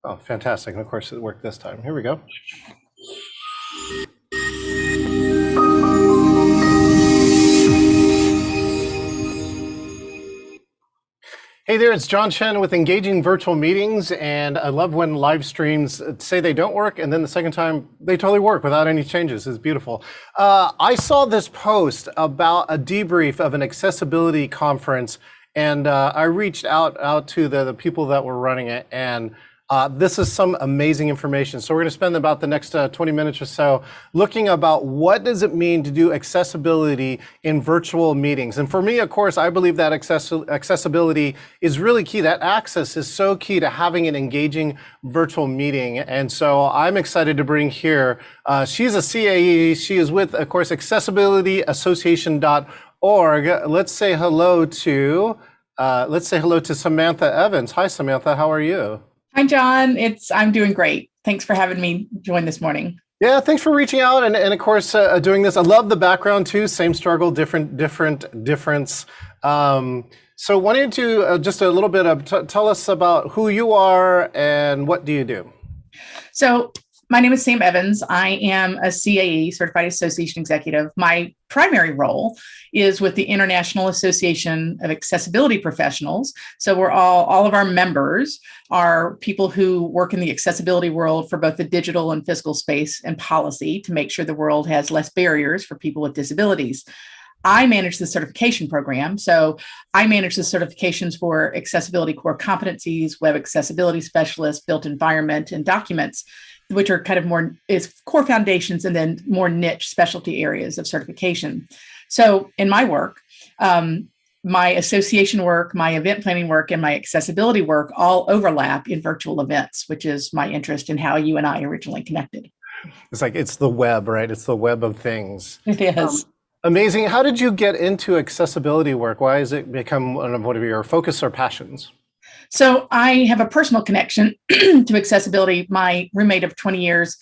Oh, fantastic. And of course, it worked this time. Here we go. Hey there, it's John Chen with Engaging Virtual Meetings, and I love when live streams say they don't work, and then the second time they totally work without any changes. It's beautiful. I saw this post about a debrief of an accessibility conference, and I reached out to the people that were running it, and this is some amazing information. So we're going to spend about the next 20 minutes or so looking about what does it mean to do accessibility in virtual meetings. And for me, of course, I believe that accessibility is really key. That access is so key to having an engaging virtual meeting. And so I'm excited to bring here, she's a CAE. She is with, of course, accessibilityassociation.org. Let's say hello to Samantha Evans. Hi, Samantha. How are you? Hi, John. I'm doing great. Thanks for having me join this morning. Yeah, thanks for reaching out and of course doing this. I love the background too. Same struggle, difference. So wanted to just a little bit of tell us about who you are and what do you do? So my name is Sam Evans. I am a CAE, Certified Association Executive. My primary role is with the International Association of Accessibility Professionals. So we're all of our members are people who work in the accessibility world for both the digital and physical space and policy to make sure the world has less barriers for people with disabilities. I manage the certification program. So I manage the certifications for accessibility core competencies, web accessibility specialists, built environment, and documents, which are kind of more is core foundations and then more niche specialty areas of certification. So in my work, my association work, my event planning work, and my accessibility work all overlap in virtual events, which is my interest in how you and I originally connected. It's the web, right? It's the web of things. It is. Amazing. How did you get into accessibility work? Why has it become one of your focus or passions? So I have a personal connection to accessibility. My roommate of 20 years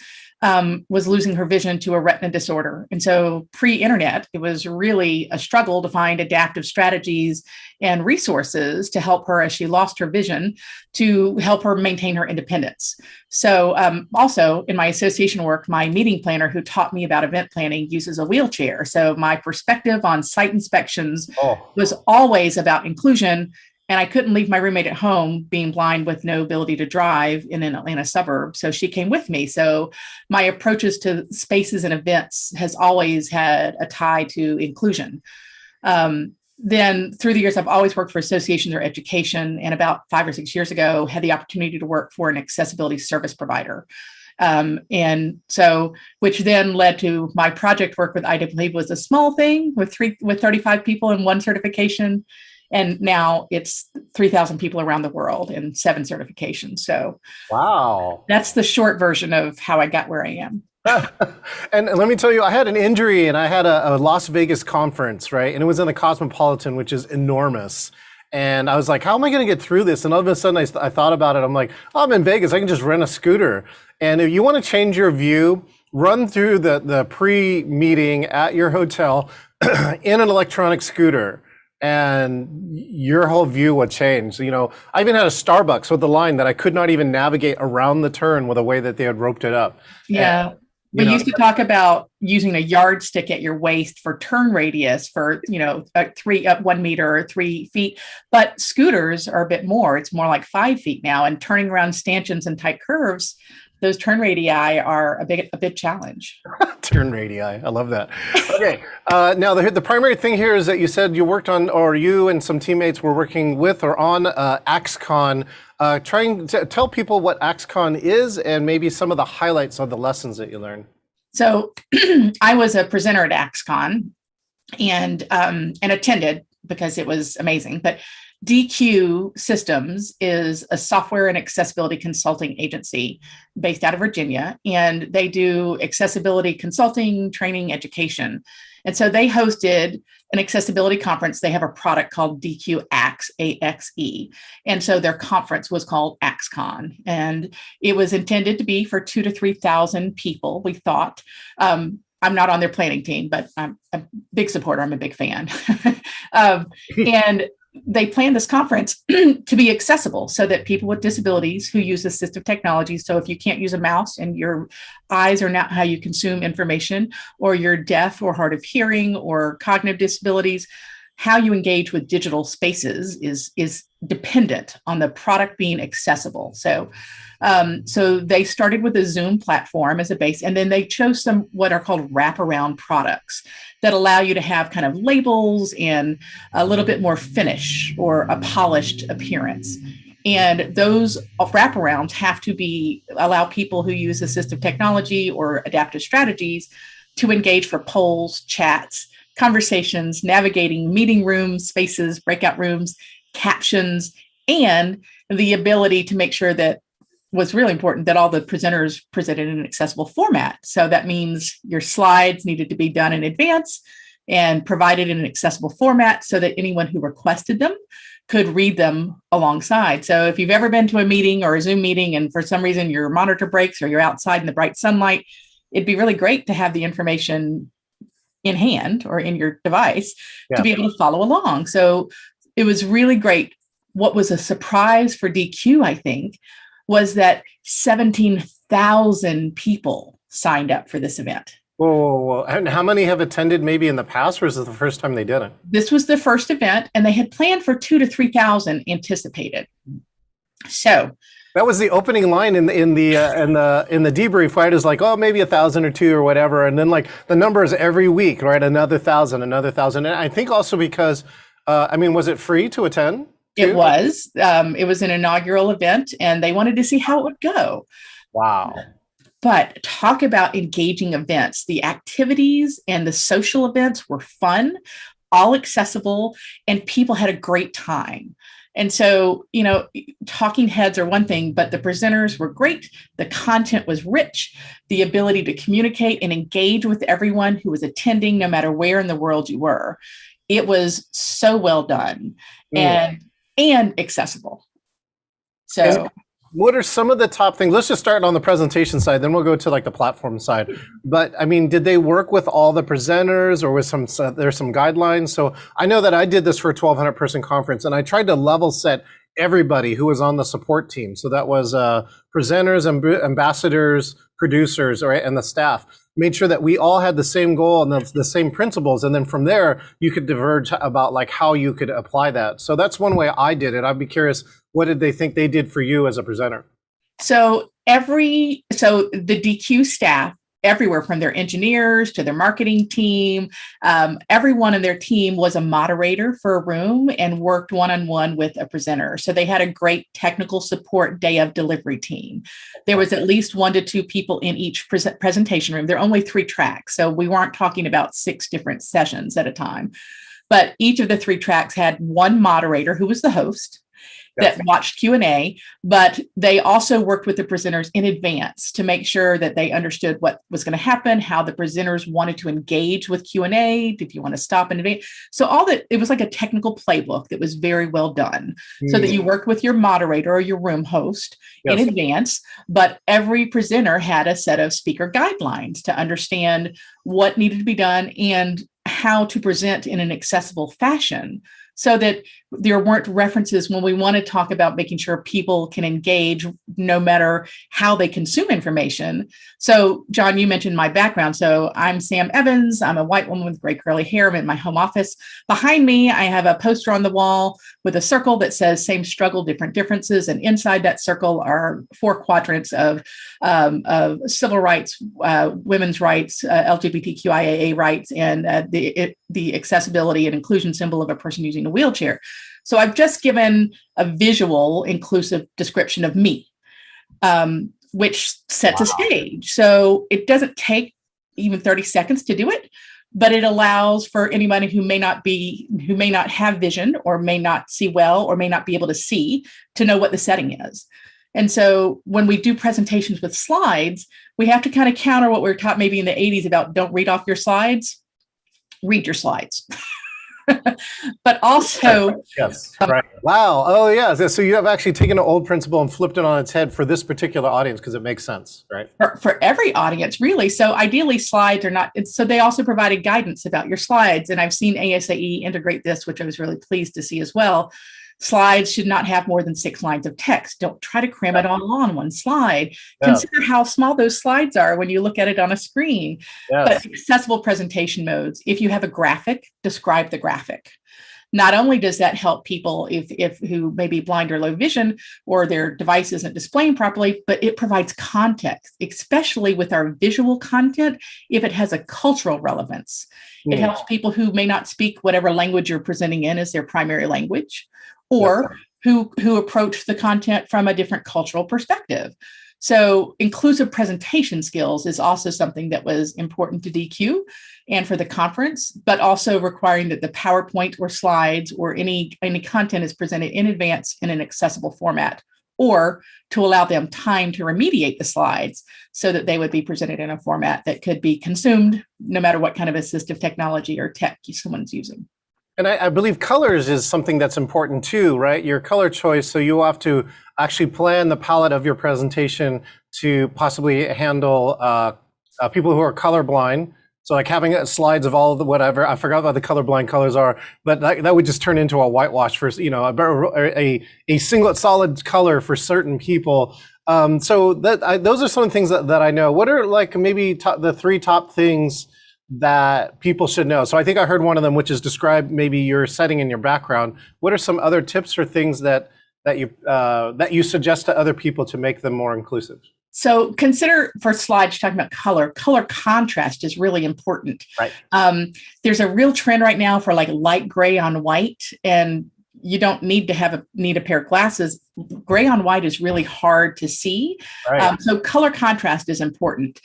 was losing her vision to a retina disorder. And so pre-internet, it was really a struggle to find adaptive strategies and resources to help her as she lost her vision to help her maintain her independence. So also in my association work, my meeting planner who taught me about event planning uses a wheelchair. So my perspective on site inspections was always about inclusion. And I couldn't leave my roommate at home being blind with no ability to drive in an Atlanta suburb. So she came with me. So my approaches to spaces and events has always had a tie to inclusion. Then through the years, I've always worked for associations or education. And about 5 or 6 years ago, had the opportunity to work for an accessibility service provider. And so, which then led to my project work with IEEE was a small thing with 35 people and 1 certification. And now it's 3,000 people around the world and 7 certifications. So wow, that's the short version of how I got where I am. And let me tell you, I had an injury and I had a Las Vegas conference, right? And it was in the Cosmopolitan, which is enormous. And I was like, how am I going to get through this? And all of a sudden I thought about it. I'm like, oh, I'm in Vegas. I can just rent a scooter. And if you want to change your view, run through the pre-meeting at your hotel in an electronic scooter. And your whole view would change. You know, I even had a Starbucks with a line that I could not even navigate around the turn with the way that they had roped it up. Yeah. And, we used to talk about using a yardstick at your waist for turn radius for, 1 meter or 3 feet, but scooters are a bit more. It's more like 5 feet now, and turning around stanchions and tight curves, those turn radii are a big challenge. Turn radii, I love that. Okay, now the primary thing here is that you said you worked on, or you and some teammates were working with or on Axecon, trying to tell people what Axecon is and maybe some of the highlights of the lessons that you learned. So I was a presenter at Axecon and attended because it was amazing, but DQ Systems is a software and accessibility consulting agency based out of Virginia, and they do accessibility consulting, training, education. And so they hosted an accessibility conference. They have a product called DQ Axe, A-X-E. And so their conference was called Axecon. And it was intended to be for 2,000 to 3,000 people, we thought. I'm not on their planning team, but I'm a big supporter. I'm a big fan. And they planned this conference to be accessible so that people with disabilities who use assistive technology, so if you can't use a mouse and your eyes are not how you consume information, or you're deaf or hard of hearing or cognitive disabilities, how you engage with digital spaces is dependent on the product being accessible. So they started with a Zoom platform as a base, and then they chose some what are called wraparound products that allow you to have kind of labels and a little bit more finish or a polished appearance. And those wraparounds have to allow people who use assistive technology or adaptive strategies to engage for polls, chats, conversations, navigating meeting rooms, spaces, breakout rooms, captions, and the ability to make sure that was really important that all the presenters presented in an accessible format. So that means your slides needed to be done in advance and provided in an accessible format so that anyone who requested them could read them alongside. So if you've ever been to a meeting or a Zoom meeting and for some reason your monitor breaks or you're outside in the bright sunlight, it'd be really great to have the information in hand or in your device to be able to follow along. So it was really great. What was a surprise for DQ, I think, was that 17,000 people signed up for this event. Whoa. And how many have attended maybe in the past, or is it the first time they did it? This was the first event, and they had planned for 2,000 to 3,000 anticipated. So that was the opening line in the debrief, right? Is like, oh, maybe 1,000 or 2 or whatever, and then like the numbers every week, right? Another 1,000, another 1,000, and I think also because, was it free to attend? It was. It was an inaugural event, and they wanted to see how it would go. Wow. But talk about engaging events. The activities and the social events were fun, all accessible, and people had a great time. And so, talking heads are one thing, but the presenters were great. The content was rich. The ability to communicate and engage with everyone who was attending, no matter where in the world you were. It was so well done. And accessible. So and what are some of the top things? Let's just start on the presentation side, then we'll go to like the platform side. But did they work with all the presenters, or was there's some guidelines? So I know that I did this for a 1,200 person conference, and I tried to level set everybody who was on the support team. So that was presenters, ambassadors, producers, right, and the staff. Made sure that we all had the same goal and the same principles. And then from there, you could diverge about like how you could apply that. So that's one way I did it. I'd be curious, what did they think they did for you as a presenter? So the DQ staff, everywhere from their engineers to their marketing team, everyone in their team was a moderator for a room and worked one-on-one with a presenter. So they had a great technical support day of delivery team. There was at least 1 to 2 people in each presentation room. There are only 3 tracks, so we weren't talking about 6 different sessions at a time. But each of the 3 tracks had one moderator who was the host that watched Q&A, but they also worked with the presenters in advance to make sure that they understood what was going to happen, how the presenters wanted to engage with Q&A, if you want to stop and debate. So it was like a technical playbook that was very well done, so that you worked with your moderator or your room host in advance, but every presenter had a set of speaker guidelines to understand what needed to be done and how to present in an accessible fashion, so that there weren't references when we want to talk about making sure people can engage no matter how they consume information. So, John, you mentioned my background. So I'm Sam Evans. I'm a white woman with gray curly hair. I'm in my home office. Behind me, I have a poster on the wall with a circle that says same struggle, different differences. And inside that circle are 4 quadrants of civil rights, women's rights, LGBTQIA rights, and the accessibility and inclusion symbol of a person using a wheelchair. So I've just given a visual, inclusive description of me, which sets a stage. So it doesn't take even 30 seconds to do it, but it allows for anybody who may not have vision or may not see well or may not be able to see to know what the setting is. And so when we do presentations with slides, we have to kind of counter what we were taught maybe in the 80s about don't read off your slides, read your slides. But also, Yes, right. Wow. Oh, yeah. So you have actually taken an old principle and flipped it on its head for this particular audience because it makes sense, right? for every audience, really. So ideally, slides are not. So they also provided guidance about your slides, and I've seen ASAE integrate this, which I was really pleased to see as well. Slides should not have more than 6 lines of text. Don't try to cram it all on one slide. Yeah. Consider how small those slides are when you look at it on a screen. Yes. But accessible presentation modes, if you have a graphic, describe the graphic. Not only does that help people if who may be blind or low vision or their device isn't displaying properly, but it provides context, especially with our visual content, if it has a cultural relevance. It helps people who may not speak whatever language you're presenting in as their primary language, or who approach the content from a different cultural perspective. So inclusive presentation skills is also something that was important to DQ and for the conference, but also requiring that the PowerPoint or slides or any content is presented in advance in an accessible format, or to allow them time to remediate the slides so that they would be presented in a format that could be consumed no matter what kind of assistive technology or tech someone's using. And I believe colors is something that's important too, right? Your color choice. So you have to actually plan the palette of your presentation to possibly handle people who are colorblind. So like having slides of all of the whatever, I forgot what the colorblind colors are, but that would just turn into a whitewash for, a single solid color for certain people. So those are some of the things that I know. What are like maybe the 3 top things that people should know? So I think I heard one of them, which is describe maybe your setting in your background. What are some other tips or things that you suggest to other people to make them more inclusive? So consider for slides talking about color contrast is really important. Right. There's a real trend right now for like light gray on white, and you don't need to need a pair of glasses. Gray on white is really hard to see. Right. So color contrast is important.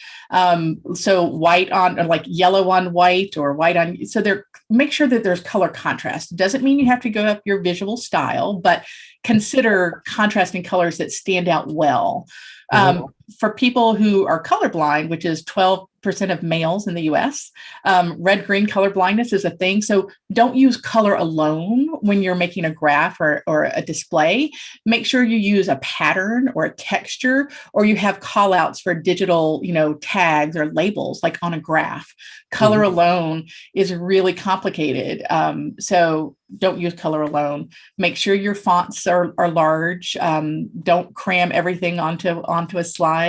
So white on, or like yellow on white, or white on, so make sure that there's color contrast. It doesn't mean you have to go up your visual style, but consider contrasting colors that stand out well. For people who are colorblind, which is 12% of males in the US, red-green color blindness is a thing. So don't use color alone when you're making a graph or a display. Make sure you use a pattern or a texture, or you have call outs for digital, tags or labels like on a graph. Color alone is really complicated. So don't use color alone. Make sure your fonts are large. Don't cram everything onto a slide.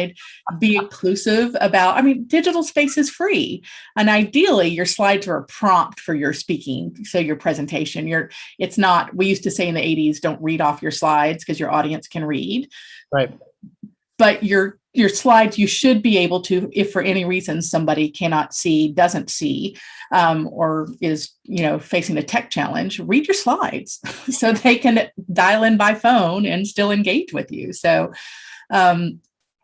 Be inclusive about, digital space is free. And ideally your slides are a prompt for your speaking. So your presentation, it's not, we used to say in the 80s, don't read off your slides because your audience can read. Right. But your slides, you should be able to, if for any reason somebody doesn't see, or is, facing a tech challenge, read your slides so they can dial in by phone and still engage with you. So,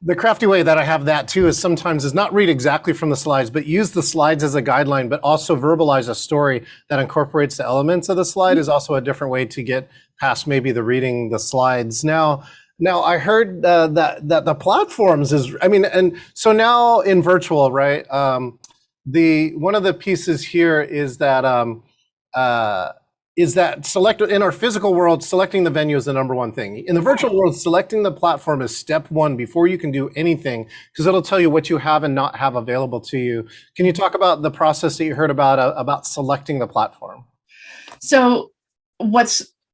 the crafty way that I have that too is sometimes is not read exactly from the slides, but use the slides as a guideline, but also verbalize a story that incorporates the elements of the slide is also a different way to get past maybe the reading the slides. Now I heard that the platforms and so now in virtual, right? One of the pieces here is that select in our physical world, selecting the venue is the number one thing. In the virtual world, selecting the platform is step one before you can do anything, because it'll tell you what you have and not have available to you. Can you talk about the process that you heard about selecting the platform? So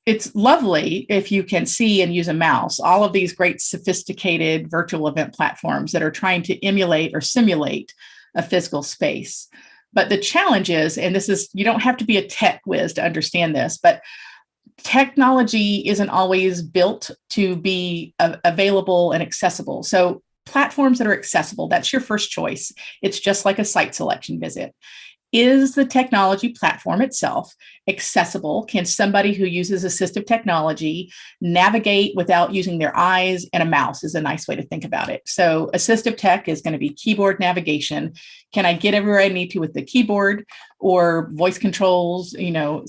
it's lovely if you can see and use a mouse, all of these great sophisticated virtual event platforms that are trying to emulate or simulate a physical space. But the challenge is, and you don't have to be a tech whiz to understand this, but technology isn't always built to be available and accessible. So platforms that are accessible, that's your first choice. It's just like a site selection visit. Is the technology platform itself accessible? Can somebody who uses assistive technology navigate without using their eyes and a mouse is a nice way to think about it. So assistive tech is going to be keyboard navigation. Can I get everywhere I need to with the keyboard or voice controls?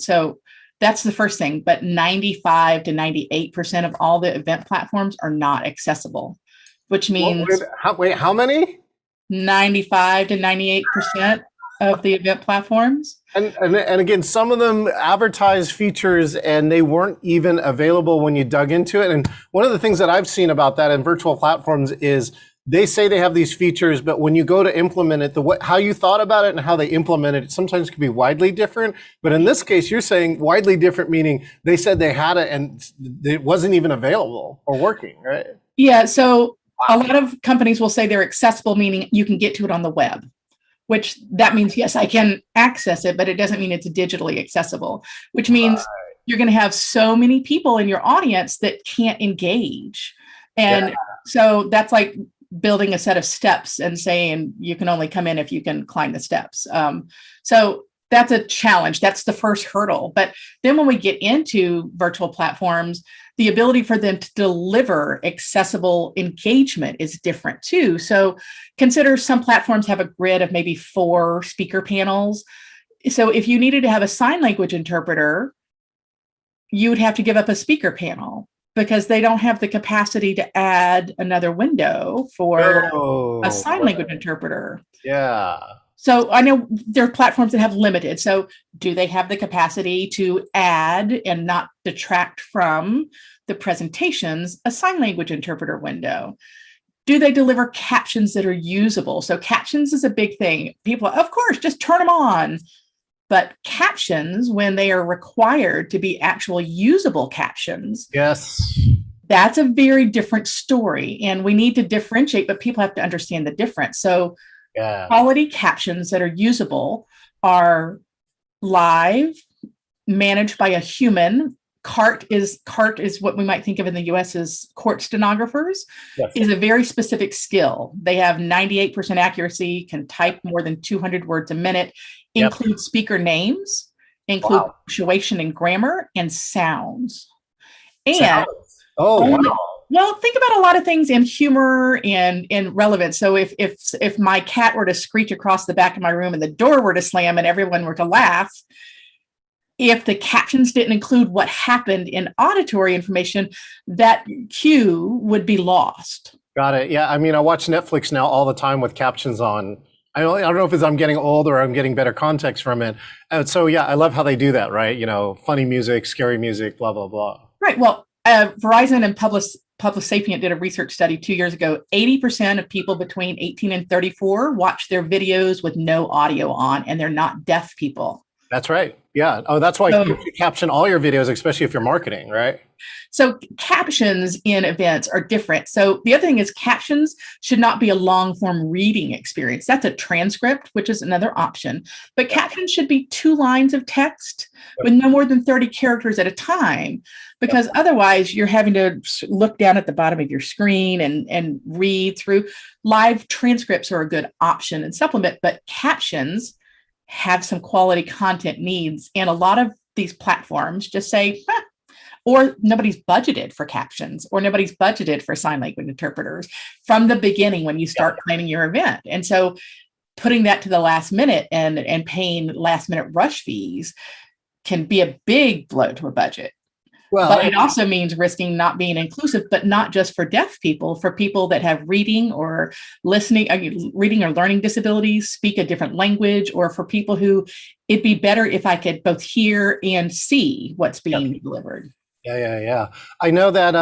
So that's the first thing. But 95 to 98% of all the event platforms are not accessible, which means Wait, how many? 95 to 98%. of the event platforms. And again, some of them advertise features and they weren't even available when you dug into it. And one of the things that I've seen about that in virtual platforms is they say they have these features, but when you go to implement it, how you thought about it and how they implement it sometimes can be widely different. But in this case, you're saying widely different, meaning they said they had it and it wasn't even available or working, right? Yeah. So a lot of companies will say they're accessible, meaning you can get to it on the web, which that means, yes, I can access it, but it doesn't mean it's digitally accessible, which means you're going to have so many people in your audience that can't engage. And so that's like building a set of steps and saying you can only come in if you can climb the steps. So that's a challenge. That's the first hurdle. But then when we get into virtual platforms, the ability for them to deliver accessible engagement is different too. So consider some platforms have a grid of maybe 4 speaker panels. So if you needed to have a sign language interpreter, you would have to give up a speaker panel because they don't have the capacity to add another window for a sign language interpreter. Yeah. So I know there are platforms that have limited. So do they have the capacity to add and not detract from the presentations a sign language interpreter window? Do they deliver captions that are usable? So captions is a big thing. People, of course, just turn them on. But captions, when they are required to be actual usable captions, yes, that's a very different story. And we need to differentiate, but people have to understand the difference. So quality captions that are usable are live, managed by a human. CART is what we might think of in the US as court stenographers, is a very specific skill. They have 98% accuracy, can type more than 200 words a minute, include speaker names, include punctuation and grammar, and sounds. And well, think about a lot of things in humor and in relevance. So if my cat were to screech across the back of my room and the door were to slam and everyone were to laugh, if the captions didn't include what happened in auditory information, that cue would be lost. Got it. Yeah. I mean, I watch Netflix now all the time with captions on. I don't know if it's I'm getting old or I'm getting better context from it. So yeah, I love how they do that, right? You know, funny music, scary music, blah, blah, blah. Right. Well, Verizon and Publisapient did a research study 2 years ago. 80% of people between 18 and 34 watch their videos with no audio on, and they're not deaf people. That's right. Yeah. Oh, that's why you caption all your videos, especially if you're marketing, right? So captions in events are different. So the other thing is captions should not be a long form reading experience. That's a transcript, which is another option. But captions should be 2 lines of text with no more than 30 characters at a time, because otherwise you're having to look down at the bottom of your screen and read through. Live transcripts are a good option and supplement, but captions have some quality content needs. And a lot of these platforms just say, or nobody's budgeted for captions, or nobody's budgeted for sign language interpreters from the beginning when you start planning your event. And so putting that to the last minute and paying last minute rush fees can be a big blow to a budget. Well, but it also means risking not being inclusive, but not just for deaf people, for people that have reading or reading or learning disabilities, speak a different language, or for people who it'd be better if I could both hear and see what's being delivered. Yeah. I know that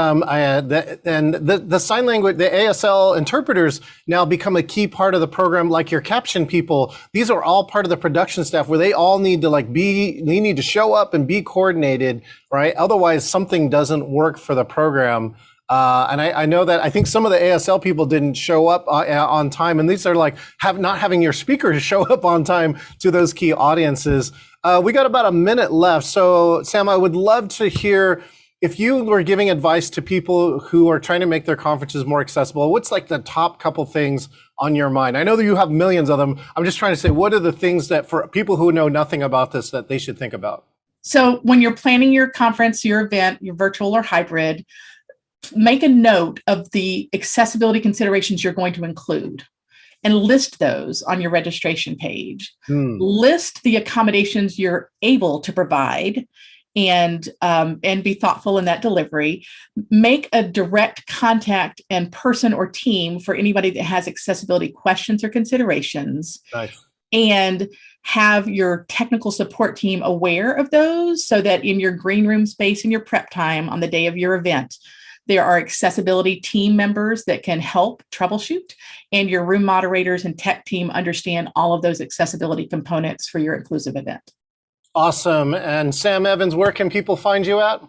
the sign language, the ASL interpreters now become a key part of the program, like your caption people. These are all part of the production staff where they all need to they need to show up and be coordinated, right? Otherwise something doesn't work for the program. And I know that I think some of the ASL people didn't show up on time, and these are like not having your speakers show up on time to those key audiences. We got about a minute left. So Sam, I would love to hear if you were giving advice to people who are trying to make their conferences more accessible, what's like the top couple things on your mind? I know that you have millions of them. I'm just trying to say, what are the things that for people who know nothing about this that they should think about? So when you're planning your conference, your event, your virtual or hybrid, make a note of the accessibility considerations you're going to include and list those on your registration page. List the accommodations you're able to provide and be thoughtful in that delivery. Make a direct contact and person or team for anybody that has accessibility questions or considerations. Nice. And have your technical support team aware of those so that in your green room space and your prep time on the day of your event, there are accessibility team members that can help troubleshoot, and your room moderators and tech team understand all of those accessibility components for your inclusive event. Awesome. And Sam Evans, where can people find you at?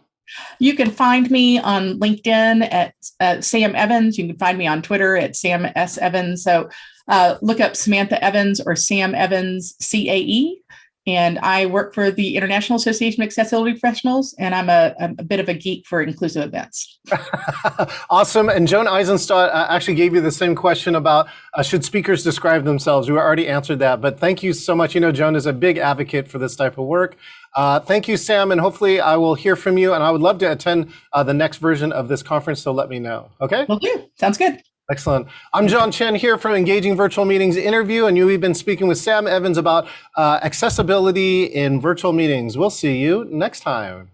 You can find me on LinkedIn at Sam Evans. You can find me on Twitter at Sam S. Evans. So look up Samantha Evans or Sam Evans CAE. And I work for the International Association of Accessibility Professionals, and I'm a bit of a geek for inclusive events. Awesome. And Joan Eisenstadt actually gave you the same question about should speakers describe themselves. We already answered that, but thank you so much. You know, Joan is a big advocate for this type of work. Thank you, Sam, and hopefully I will hear from you, and I would love to attend the next version of this conference, so let me know. Okay? Will do. Sounds good. Excellent. I'm John Chen here from Engaging Virtual Meetings interview, and we've been speaking with Sam Evans about accessibility in virtual meetings. We'll see you next time.